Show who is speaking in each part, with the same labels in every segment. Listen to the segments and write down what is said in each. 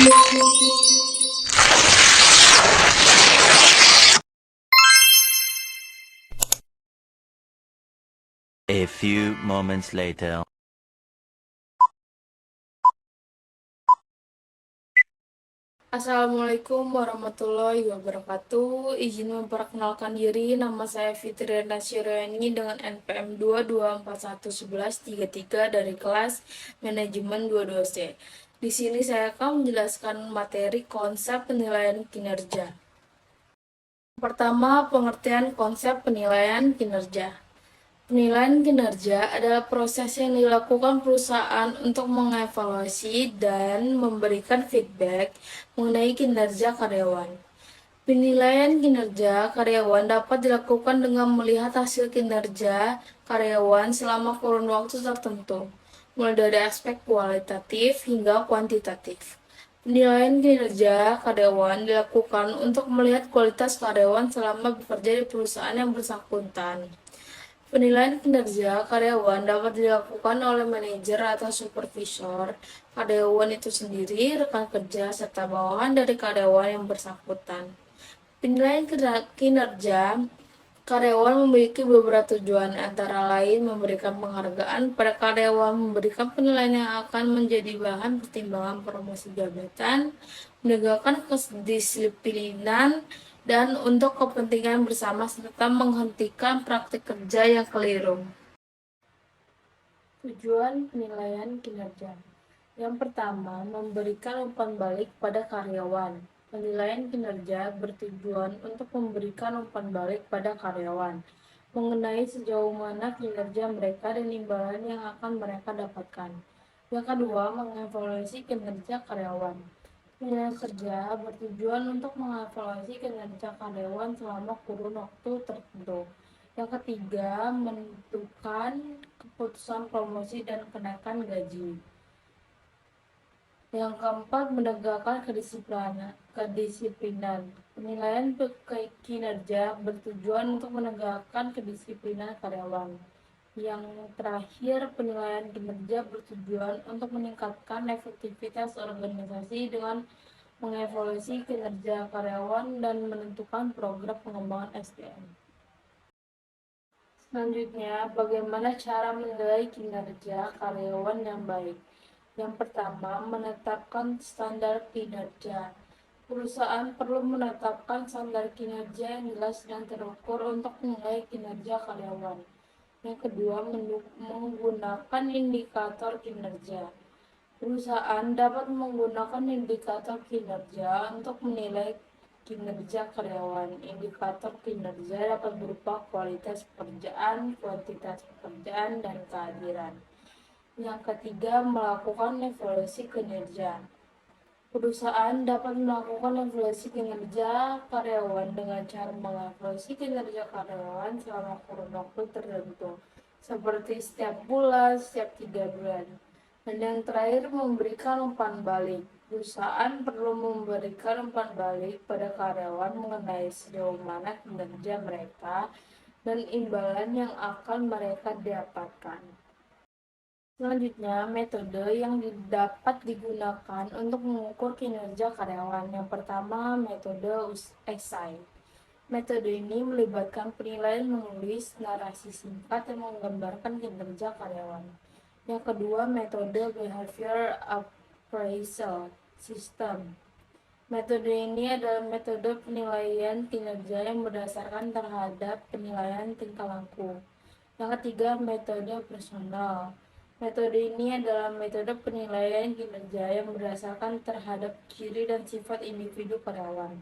Speaker 1: A few moments later.
Speaker 2: Assalamualaikum warahmatullahi wabarakatuh. Izin memperkenalkan diri, nama saya Fitri Nasyiriani dengan NPM 2241113 dari kelas Manajemen 22C. Di sini saya akan menjelaskan materi konsep penilaian kinerja. Pertama, pengertian konsep penilaian kinerja. Penilaian kinerja adalah proses yang dilakukan perusahaan untuk mengevaluasi dan memberikan feedback mengenai kinerja karyawan. Penilaian kinerja karyawan dapat dilakukan dengan melihat hasil kinerja karyawan selama kurun waktu tertentu, mulai dari aspek kualitatif hingga kuantitatif. Penilaian kinerja karyawan dilakukan untuk melihat kualitas karyawan selama bekerja di perusahaan yang bersangkutan. Penilaian kinerja karyawan dapat dilakukan oleh manajer atau supervisor karyawan itu sendiri, rekan kerja, serta bawahan dari karyawan yang bersangkutan. Penilaian kinerja karyawan memiliki beberapa tujuan, antara lain memberikan penghargaan pada karyawan, memberikan penilaian yang akan menjadi bahan pertimbangan promosi jabatan, menegakkan kedisiplinan, dan untuk kepentingan bersama serta menghentikan praktik kerja yang keliru. Tujuan penilaian kinerja. Yang pertama, memberikan umpan balik pada karyawan. Penilaian kinerja bertujuan untuk memberikan umpan balik pada karyawan mengenai sejauh mana kinerja mereka dan imbalan yang akan mereka dapatkan. Yang kedua, mengevaluasi kinerja karyawan. Penilaian kerja bertujuan untuk mengevaluasi kinerja karyawan selama kurun waktu tertentu. Yang ketiga, menentukan keputusan promosi dan kenaikan gaji. Yang keempat, menegakkan kedisiplinan. Penilaian kinerja bertujuan untuk menegakkan kedisiplinan karyawan. Yang terakhir, penilaian kinerja bertujuan untuk meningkatkan efektivitas organisasi dengan mengevaluasi kinerja karyawan dan menentukan program pengembangan SDM. Selanjutnya, bagaimana cara menilai kinerja karyawan yang baik? Yang pertama, menetapkan standar kinerja. Perusahaan perlu menetapkan standar kinerja yang jelas dan terukur untuk menilai kinerja karyawan. Yang kedua, menggunakan indikator kinerja. Perusahaan dapat menggunakan indikator kinerja untuk menilai kinerja karyawan. Indikator kinerja dapat berupa kualitas pekerjaan, kuantitas pekerjaan, dan kehadiran. Yang ketiga, melakukan evaluasi kinerja. Perusahaan dapat melakukan evaluasi kinerja karyawan dengan cara mengevaluasi kinerja karyawan selama kurun waktu tertentu, seperti setiap bulan, setiap 3 bulan. Dan yang terakhir, memberikan umpan balik. Perusahaan perlu memberikan umpan balik pada karyawan mengenai sejauh mana kinerja mereka dan imbalan yang akan mereka dapatkan. Selanjutnya, metode yang dapat digunakan untuk mengukur kinerja karyawan. Yang pertama, metode esai. Metode ini melibatkan penilaian menulis narasi singkat yang menggambarkan kinerja karyawan. Yang kedua, metode behavior appraisal system. Metode ini adalah metode penilaian kinerja yang berdasarkan terhadap penilaian tingkah laku. Yang ketiga, metode personal. Metode ini adalah metode penilaian kinerja yang berdasarkan terhadap ciri dan sifat individu karyawan.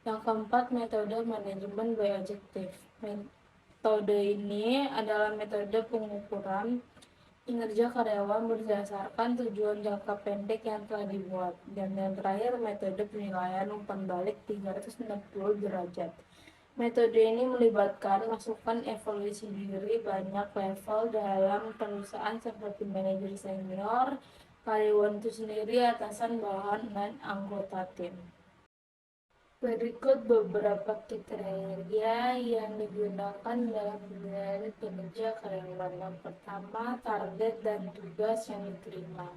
Speaker 2: Yang keempat, metode manajemen by objective. Metode ini adalah metode pengukuran kinerja karyawan berdasarkan tujuan jangka pendek yang telah dibuat. Dan yang terakhir, metode penilaian umpan balik 360 derajat. Metode ini melibatkan masukan evaluasi diri banyak level dalam perusahaan seperti manajer senior, karyawan itu sendiri, atasan, bawahan, dan anggota tim. Berikut beberapa kriteria yang digunakan dalam penilaian kinerja karyawan. Yang pertama, target dan tugas yang diterima.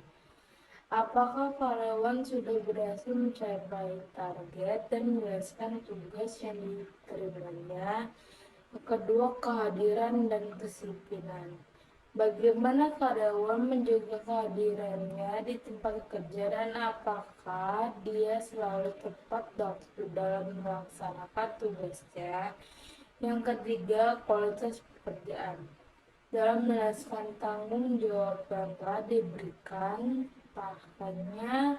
Speaker 2: Apakah karyawan sudah berhasil mencapai target dan menjelaskan tugas yang diterimanya? Kedua, kehadiran dan kedisiplinan. Bagaimana karyawan menjaga kehadirannya di tempat kerja dan apakah dia selalu tepat waktu dalam melaksanakan tugasnya? Yang ketiga, kualitas pekerjaan. Dalam menjelaskan tanggung jawab yang telah diberikan, hanya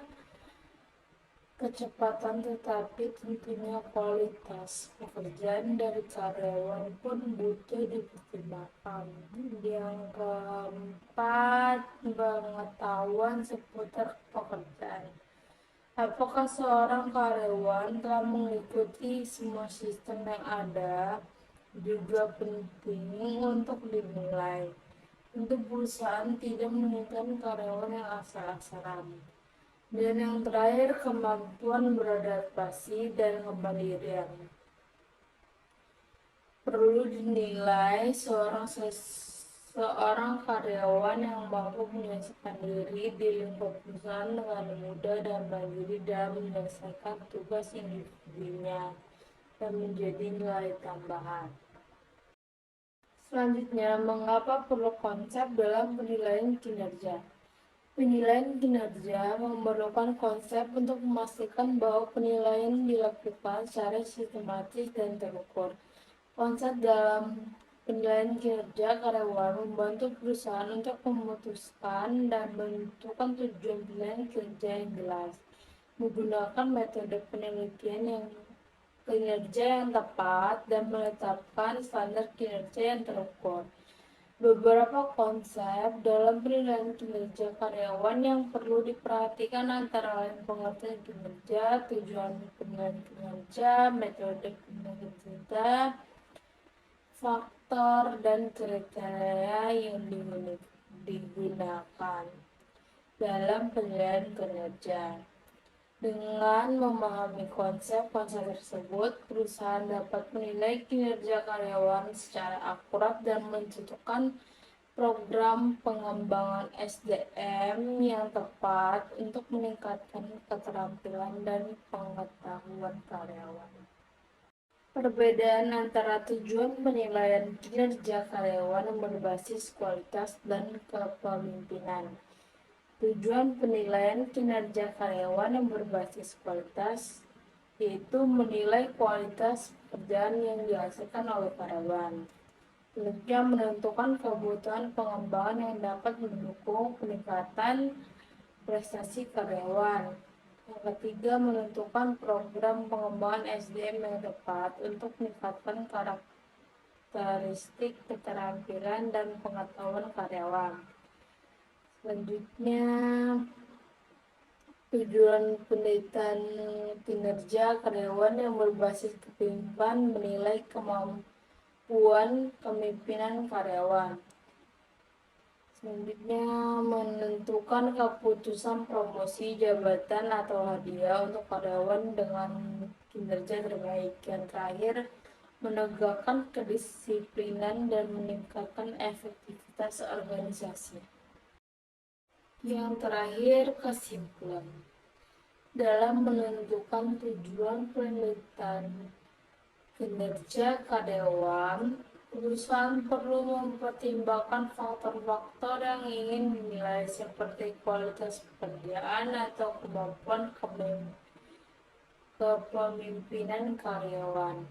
Speaker 2: kecepatan tetapi tentunya kualitas pekerjaan dari karyawan pun butuh dipertimbangkan. Yang keempat, pengetahuan seputar pekerjaan. Apakah seorang karyawan telah mengikuti semua sistem yang ada? Juga penting untuk dinilai. Untuk perusahaan tidak menginginkan karyawan yang asal-asalan. Dan yang terakhir, kemampuan beradaptasi dan kemandirian. Perlu dinilai seorang karyawan yang mampu menyelesaikan diri di lingkup perusahaan dengan mudah dan mandiri dalam menyelesaikan tugas individunya dan menjadi nilai tambahan. Selanjutnya, mengapa perlu konsep dalam penilaian kinerja? Penilaian kinerja memerlukan konsep untuk memastikan bahwa penilaian dilakukan secara sistematis dan terukur. Konsep dalam penilaian kinerja karyawan membantu perusahaan untuk memutuskan dan menentukan tujuan penilaian kinerja yang jelas, menggunakan metode penelitian yang kinerja yang tepat dan menetapkan standar kinerja yang terukur. Beberapa konsep dalam penilaian kinerja karyawan yang perlu diperhatikan antara lain pengertian kinerja, tujuan penilaian kinerja, metode penilaian kinerja, faktor dan kriteria yang digunakan dalam penilaian kinerja. Dengan memahami konsep-konsep tersebut, perusahaan dapat menilai kinerja karyawan secara akurat dan menentukan program pengembangan SDM yang tepat untuk meningkatkan keterampilan dan pengetahuan karyawan. Perbedaan antara tujuan penilaian kinerja karyawan yang berbasis kualitas dan kepemimpinan. Tujuan penilaian kinerja karyawan yang berbasis kualitas yaitu menilai kualitas pekerjaan yang dihasilkan oleh karyawan. Selanjutnya, menentukan kebutuhan pengembangan yang dapat mendukung peningkatan prestasi karyawan. Yang ketiga, menentukan program pengembangan SDM yang tepat untuk meningkatkan karakteristik, keterampilan, dan pengetahuan karyawan. Selanjutnya, tujuan penelitian kinerja karyawan yang berbasis kepemimpinan menilai kemampuan kepemimpinan karyawan. Selanjutnya, menentukan keputusan promosi jabatan atau hadiah untuk karyawan dengan kinerja terbaik. Yang terakhir, menegakkan kedisiplinan dan meningkatkan efektivitas organisasi. Yang terakhir, kesimpulan. Dalam menentukan tujuan penelitian kinerja karyawan, perusahaan perlu mempertimbangkan faktor-faktor yang ingin dinilai seperti kualitas pekerjaan atau kemampuan kepemimpinan karyawan.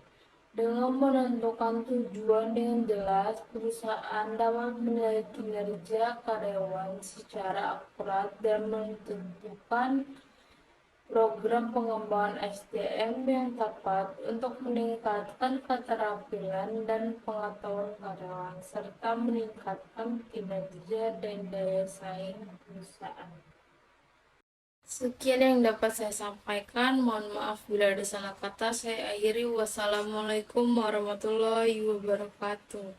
Speaker 2: Dengan menentukan tujuan dengan jelas, perusahaan dapat menilai kinerja karyawan secara akurat dan menentukan program pengembangan SDM yang tepat untuk meningkatkan keterampilan dan pengetahuan karyawan, serta meningkatkan kinerja dan daya saing perusahaan. Sekian yang dapat saya sampaikan. Mohon maaf bila ada salah kata. Saya akhiri. Wassalamualaikum warahmatullahi wabarakatuh.